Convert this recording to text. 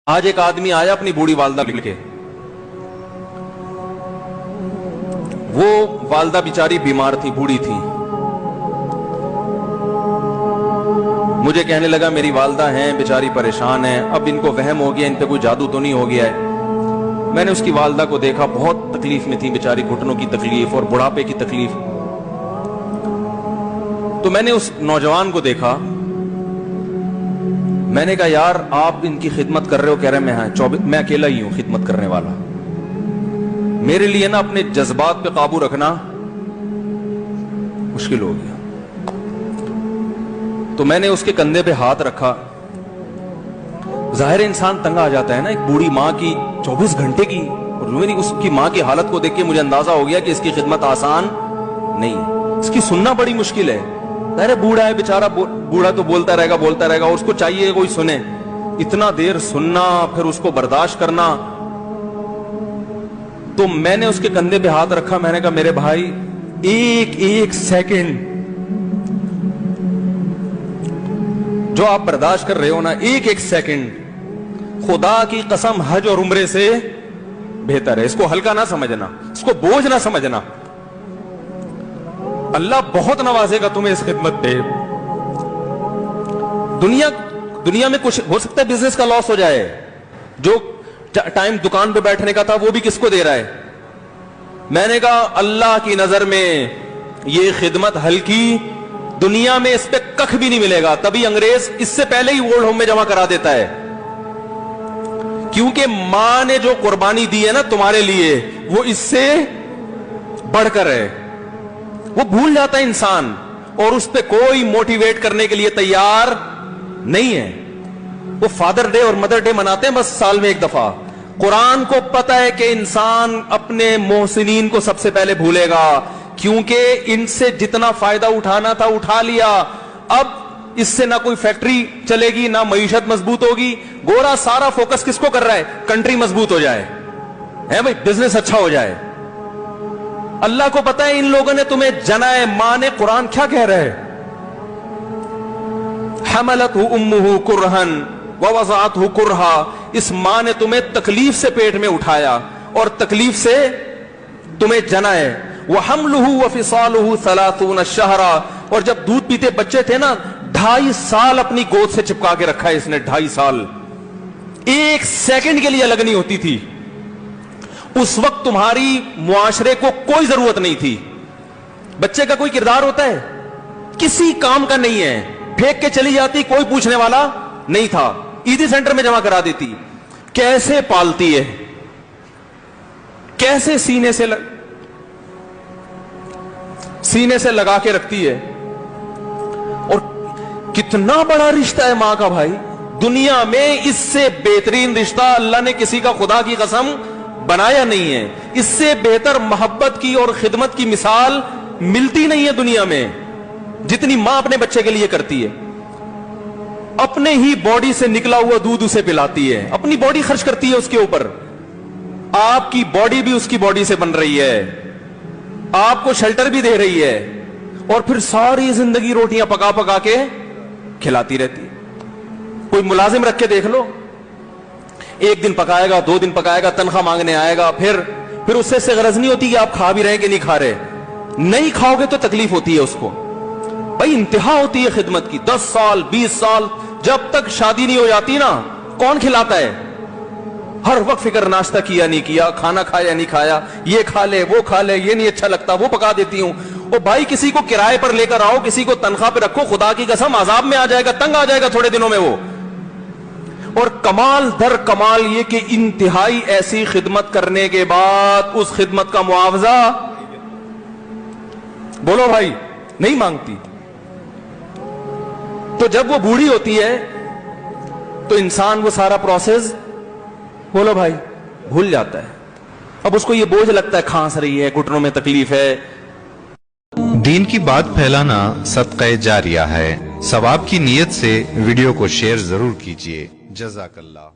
آج ایک آدمی آیا اپنی بوڑھی والدہ لے کے، وہ والدہ بیچاری بیمار تھی، بوڑھی تھی. مجھے کہنے لگا میری والدہ ہیں بیچاری پریشان ہیں، اب ان کو وہم ہو گیا ان پہ کوئی جادو تو نہیں ہو گیا ہے. میں نے اس کی والدہ کو دیکھا، بہت تکلیف میں تھی بیچاری، گھٹنوں کی تکلیف اور بڑھاپے کی تکلیف. تو میں نے اس نوجوان کو دیکھا، میں نے کہا یار آپ ان کی خدمت کر رہے ہو؟ کہہ رہے میں اکیلا ہی ہوں خدمت کرنے والا. میرے لیے نا اپنے جذبات پہ قابو رکھنا مشکل ہو گیا. تو میں نے اس کے کندھے پہ ہاتھ رکھا. ظاہر انسان تنگ آ جاتا ہے نا، ایک بوڑھی ماں کی 24 گھنٹے کی، اور میری اس کی ماں کی حالت کو دیکھ کے مجھے اندازہ ہو گیا کہ اس کی خدمت آسان نہیں ہے، اس کی سننا بڑی مشکل ہے. ظاہر بوڑھا ہے بیچارہ، بوڑھا تو بولتا رہے گا، اور اس کو چاہیے کوئی سنے. اتنا دیر سننا پھر اس کو برداشت کرنا. تو میں نے اس کے کندھے پہ ہاتھ رکھا، میں نے کہا میرے بھائی ایک سیکنڈ جو آپ برداشت کر رہے ہو نا، ایک سیکنڈ خدا کی قسم حج اور عمرے سے بہتر ہے. اس کو ہلکا نہ سمجھنا، اس کو بوجھ نہ سمجھنا. اللہ بہت نوازے گا تمہیں اس خدمت پہ. دنیا میں کچھ ہو سکتا ہے بزنس کا لاس ہو جائے، جو ٹائم دکان پہ بیٹھنے کا تھا وہ بھی کس کو دے رہا ہے. میں نے کہا اللہ کی نظر میں یہ خدمت ہلکی، دنیا میں اس پہ کخ بھی نہیں ملے گا. تبھی انگریز اس سے پہلے ہی اولڈ ہوم میں جمع کرا دیتا ہے، کیونکہ ماں نے جو قربانی دی ہے نا تمہارے لیے وہ اس سے بڑھ کر ہے. وہ بھول جاتا ہے انسان، اور اس پہ کوئی موٹیویٹ کرنے کے لیے تیار نہیں ہے. وہ فادر ڈے اور مدر ڈے مناتے ہیں بس سال میں ایک دفعہ. قرآن کو پتہ ہے کہ انسان اپنے محسنین کو سب سے پہلے بھولے گا، کیونکہ ان سے جتنا فائدہ اٹھانا تھا اٹھا لیا. اب اس سے نہ کوئی فیکٹری چلے گی، نہ معیشت مضبوط ہوگی. گورا سارا فوکس کس کو کر رہا ہے؟ کنٹری مضبوط ہو جائے، ہے بھائی، بزنس اچھا ہو جائے. اللہ کو پتہ ہے ان لوگوں نے تمہیں جنا ہے. ماں نے قرآن کیا کہہ رہا ہے؟ حملتہ امہ کرہن ووضعتہ کرہا. اس ماں نے تمہیں تکلیف سے پیٹ میں اٹھایا اور تکلیف سے تمہیں جنا ہے. وحملہ وفصالہ 30 شہرا. اور جب دودھ پیتے بچے تھے نا، 2.5 سال اپنی گود سے چپکا کے رکھا ہے اس نے. 2.5 سال ایک سیکنڈ کے لیے الگ نہیں ہوتی تھی. اس وقت تمہاری معاشرے کو کوئی ضرورت نہیں تھی. بچے کا کوئی کردار ہوتا ہے؟ کسی کام کا نہیں ہے. پھینک کے چلی جاتی، کوئی پوچھنے والا نہیں تھا. عیدی سینٹر میں جمع کرا دیتی. کیسے پالتی ہے، کیسے سینے سے لگا کے رکھتی ہے. اور کتنا بڑا رشتہ ہے ماں کا بھائی. دنیا میں اس سے بہترین رشتہ اللہ نے کسی کا خدا کی قسم بنایا نہیں ہے. اس سے بہتر محبت کی اور خدمت کی مثال ملتی نہیں ہے دنیا میں، جتنی ماں اپنے بچے کے لیے کرتی ہے. اپنے ہی باڈی سے نکلا ہوا دودھ اسے پلاتی ہے، اپنی باڈی خرچ کرتی ہے اس کے اوپر. آپ کی باڈی بھی اس کی باڈی سے بن رہی ہے، آپ کو شیلٹر بھی دے رہی ہے، اور پھر ساری زندگی روٹیاں پکا پکا کے کھلاتی رہتی ہے. کوئی ملازم رکھ کے دیکھ لو، ایک دن پکائے گا، 2 دن پکائے گا، تنخواہ مانگنے آئے گا. پھر اس سے غرض نہیں ہوتی کہ آپ کھا بھی رہے ہیں کہ نہیں کھا رہے. نہیں کھاؤ گے تو تکلیف ہوتی ہے اس کو. بھائی انتہا ہوتی ہے خدمت کی. 10 سال 20 سال جب تک شادی نہیں ہو جاتی نا، کون کھلاتا ہے؟ ہر وقت فکر، ناشتہ کیا نہیں کیا، کھانا کھایا نہیں کھایا، یہ کھا لے وہ کھا لے، یہ نہیں اچھا لگتا وہ پکا دیتی ہوں. او بھائی کسی کو کرائے پر لے کر آؤ، کسی کو تنخواہ پہ رکھو، خدا کی قسم عذاب میں آ جائے گا، تنگ آ جائے گا تھوڑے دنوں میں وہ. اور کمال در کمال یہ کہ انتہائی ایسی خدمت کرنے کے بعد اس خدمت کا معاوضہ بولو بھائی نہیں مانگتی. تو جب وہ بوڑھی ہوتی ہے تو انسان وہ سارا پروسیس بولو بھائی بھول جاتا ہے. اب اس کو یہ بوجھ لگتا ہے، کھانس رہی ہے، گھٹنوں میں تکلیف ہے. دین کی بات پھیلانا صدقہ جاریہ ہے. ثواب کی نیت سے ویڈیو کو شیئر ضرور کیجیے. جزاک اللہ.